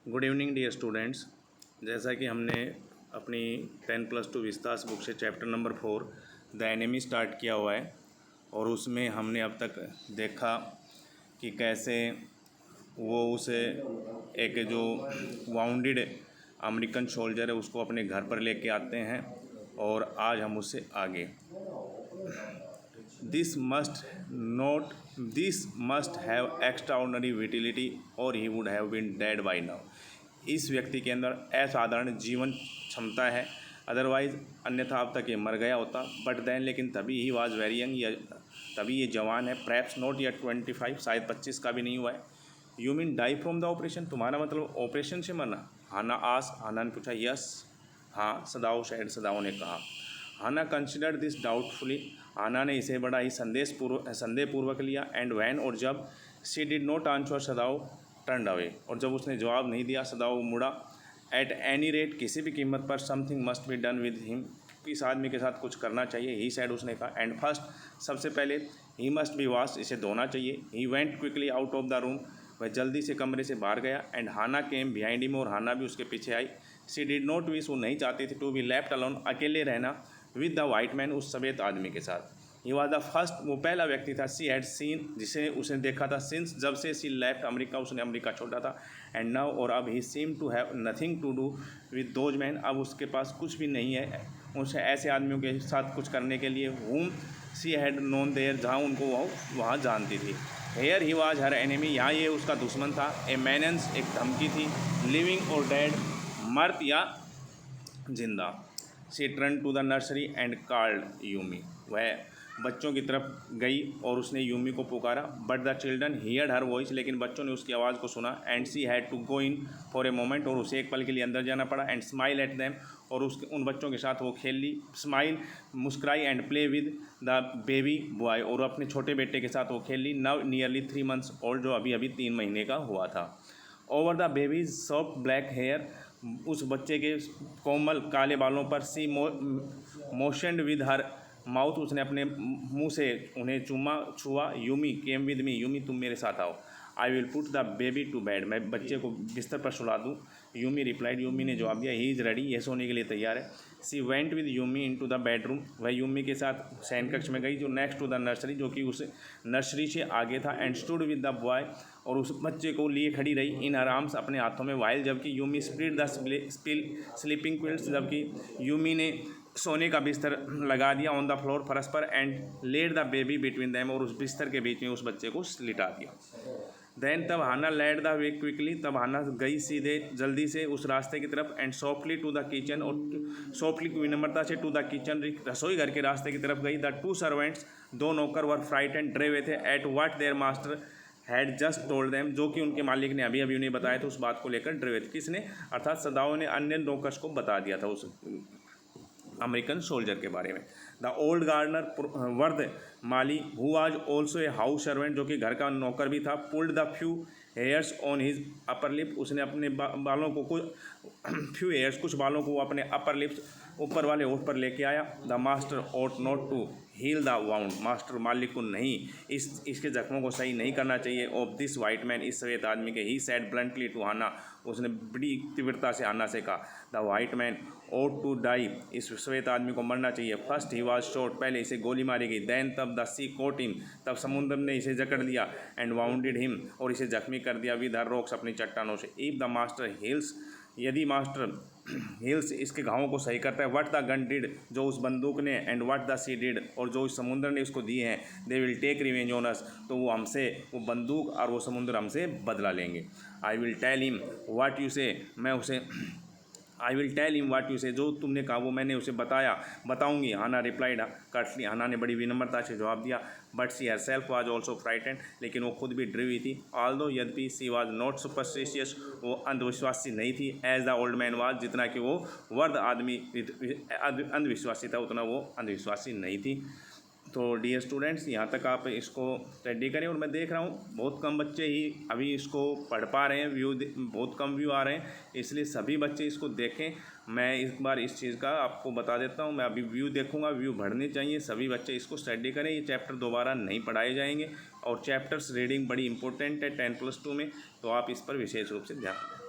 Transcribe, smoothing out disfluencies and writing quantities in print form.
Good evening dear students. जैसा कि हमने अपनी 10+2 विस्तास बुक से chapter number 4 the enemy start किया हुआ है और उसमें हमने अब तक देखा कि कैसे वो उसे एक जो वाउंडेड अमेरिकन सोल्जर है उसको अपने घर पर लेके आते हैं और आज हम उससे आगे this must have extraordinary vitality और he would have been dead by now. इस व्यक्ति के अंदर असाधारण जीवन क्षमता है, अदरवाइज अन्यथा अब तक ये मर गया होता। बट देन लेकिन तभी ही वाज वेरी यंग, या तभी ये जवान है। प्रैप्स नॉट या 25, शायद 25 का भी नहीं हुआ है। You mean die from the operation, तुम्हारा मतलब ऑपरेशन से मरना? हाना ने पूछा यस, हाँ सदाओ शायद सदाओ ने कहा। हाना कंसिडर्ड दिस डाउटफुली, हाना ने इसे बड़ा ही संदेहपूर्वक लिया। एंड वैन, और जब she did not answer Sadao turn away, और जब उसने जवाब नहीं दिया सदाओ मुड़ा। एट एनी रेट, किसी भी कीमत पर something must be done with him, इस आदमी के साथ कुछ करना चाहिए। ही सैड, उसने कहा। एंड फर्स्ट, सबसे पहले ही मस्ट बी वॉश, इसे धोना चाहिए। He went quickly out of the room, वह जल्दी से कमरे से बाहर गया। And Hana came behind him, और हाना भी उसके पीछे आई। शी डिड नॉट विश, वो नहीं चाहती थी टू बी लेफ्ट अलोन, अकेले रहना, विद द वाइट मैन, उस सफ़ेद आदमी के साथ। ही वॉज द फर्स्ट, वो पहला व्यक्ति था। सी हैड सीन, जिसे उसने देखा था। सिंस, जब से सी लेफ्ट अमेरिका, उसने अमेरिका छोड़ा था। एंड नाउ, और अब he seem to have nothing to do with those man, अब उसके पास कुछ भी नहीं है उनसे ऐसे आदमियों के साथ कुछ करने के लिए। whom she had known there, जहाँ उनको वहाँ जानती थी। Here he was her enemy, यहाँ ये उसका दुश्मन था। ए मेनेंस, एक धमकी थी। लिविंग और डेड, मर्द या जिंदा। She turn to the nursery and called Yumi, वह बच्चों की तरफ गई और उसने यूमी को पुकारा। But the children heard her voice, लेकिन बच्चों ने उसकी आवाज़ को सुना। And she had to go in for a moment, और उसे एक पल के लिए अंदर जाना पड़ा। एंड स्माइल एट देम, और उन बच्चों के साथ वो खेल ली। स्माइल, मुस्कुराई। And play with the baby boy, और अपने छोटे बेटे के साथ वो खेल ली। नाउ नियरली 3 months ओल्ड, जो अभी 3 महीने का हुआ था। Over the baby's soft black hair, उस बच्चे के कोमल काले बालों पर। सी मोशनड विद हर माउथ, उसने अपने मुंह से उन्हें छुआ। Yumi came with me, Yumi तुम मेरे साथ आओ। I will put the baby to bed, मैं बच्चे को बिस्तर पर सुला दूँ। यूमी रिप्लाइड, यूमी ने जवाब दिया। ही इज़ रेडी, यह सोने के लिए तैयार है। She went with Yumi into the bedroom, वह यूमी के साथ शयन कक्ष में गई, जो नेक्स्ट टू द नर्सरी, जो कि उस नर्सरी से आगे था। And stood with the boy, और उस बच्चे को लिए खड़ी रही। इन आराम्स, अपने हाथों में। वाइल, जबकि Yumi split the sleeping quilts, जबकि यूमी ने सोने का बिस्तर लगा दिया ऑन द फ्लोर, फर्श पर। And laid the baby between them, और उस बिस्तर के बीच में उस बच्चे को लिटा दिया। देन, तब हाना लेड द वे क्विकली, तब हाना गई सीधे जल्दी से उस रास्ते की तरफ। And softly to the kitchen, और सॉफ्टली विनम्रता से टू द किचन, रसोई घर के रास्ते की तरफ गई। द 2 सर्वेंट्स, 2 नौकर, वर फ्राइटेंड, डरे हुए थे। At what their master had just told them, जो कि उनके मालिक ने अभी अभी उन्हें बताया था, उस बात को लेकर डरे हुए थे। किसने? अर्थात सदाओं ने अन्य नौकर्स को बता दिया था उस अमेरिकन सोल्जर के बारे में। द ओल्ड गार्डनर, वर्द माली, who was also a house servant, जो कि घर का नौकर भी था। Pulled the few hairs on his upper lip, उसने अपने बालों को फ्यू हेयर्स, कुछ बालों को अपने अपर लिप्स, ऊपर वाले होठ पर लेके आया। The master ought not to heal the wound, master मालिक को नहीं इसके जख्मों को सही नहीं करना चाहिए। ऑफ दिस वाइट मैन, इस सफ़ेद आदमी के। He said bluntly to Hana, उसने बड़ी तीव्रता से हाना से कहा। The white man ought to die, इस सफ़ेद आदमी को मरना चाहिए। फर्स्ट ही वाज शॉट, पहले इसे गोली मारी गई। देन, तब द सी कोट हिम, तब समुद्र ने इसे जकड़ लिया। एंड वाउंडेड हिम, और इसे जख्मी कर दिया। विद हर रॉक्स, अपनी चट्टानों से। इफ द मास्टर हील्स, यदि मास्टर हिल्स इसके घावों को सही करता है। व्हाट द गन डिड, जो उस बंदूक ने। And what the sea did, और जो उस समुद्र ने उसको दिए हैं। They will take revenge on us, तो वो हमसे, वो बंदूक और वो समुद्र हमसे बदला लेंगे। I will tell him what you say, मैं उसे I will tell him what you say, जो तुमने कहा वो मैंने उसे बताऊंगी। हाना रिप्लाइड कर्टली, हाना ने बड़ी विनम्रता से जवाब दिया। But she herself was also frightened, लेकिन वो खुद भी डरी हुई थी। ऑल्दो, यद्यपि सी वाज नॉट सुपरस्टिशियस, वो अंधविश्वासी नहीं थी। As the old man was, जितना कि वो वर्द आदमी अंधविश्वासी था, उतना वो अंधविश्वासी नहीं थी। तो डियर स्टूडेंट्स, यहाँ तक आप इसको स्टडी करें। और मैं देख रहा हूँ बहुत कम बच्चे ही अभी इसको पढ़ पा रहे हैं, बहुत कम व्यू आ रहे हैं, इसलिए सभी बच्चे इसको देखें। मैं एक बार इस चीज़ का आपको बता देता हूँ, मैं अभी व्यू देखूँगा, व्यू बढ़ने चाहिए। सभी बच्चे इसको स्टडी करें, ये चैप्टर दोबारा नहीं पढ़ाए जाएंगे। और चैप्टर्स रीडिंग बड़ी इंपॉर्टेंट है 10+2 में, तो आप इस पर विशेष रूप से ध्यान दें।